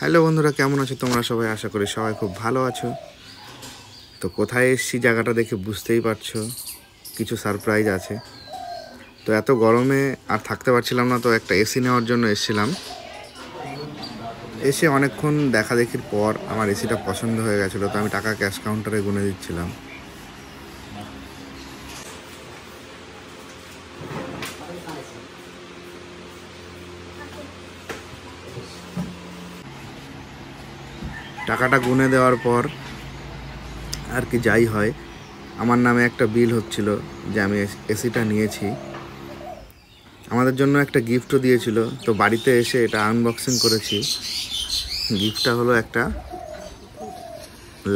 Hello বন্ধুরা, কেমন আছো তোমরা সবাই? আশা করি সবাই খুব ভালো আছো। তো কোথায় এসেছি জায়গাটা দেখে বুঝতেই পারছো, কিছু সারপ্রাইজ আছে। তো এত গরমে আর থাকতে পারছিলাম না, তো একটা এসি নেওয়ার জন্য এসেছিলাম। এসে অনেকক্ষণ দেখা দেখির পর আমার এসিটা পছন্দ হয়ে গেছিলো, তো আমি টাকা ক্যাশ কাউন্টারে গুনে দিচ্ছিলাম। টাকাটা গুনে দেওয়ার পর আর কি যাই হয়, আমার নামে একটা বিল হচ্ছিল যে আমি এসিটা নিয়েছি। আমাদের জন্য একটা গিফটও দিয়েছিল, তো বাড়িতে এসে এটা আনবক্সিং করেছি। গিফটটা হলো একটা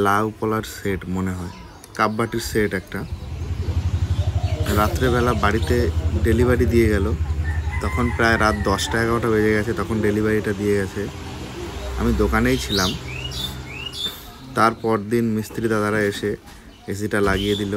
লাউ পলার সেট, মনে হয় কাপবাটির সেট একটা। রাত্রেবেলা বাড়িতে ডেলিভারি দিয়ে গেল, তখন প্রায় রাত 10টা-11টা বেজে গেছে, তখন ডেলিভারিটা দিয়ে গেছে। আমি দোকানেই ছিলাম। তারপর দিন মিস্ত্রি দাদারা এসে এসিটা লাগিয়ে দিল।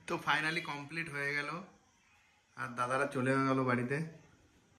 তো ফাইনালি কমপ্লিট হয়ে গেল, আর দাদারা চলে গেল বাড়িতে।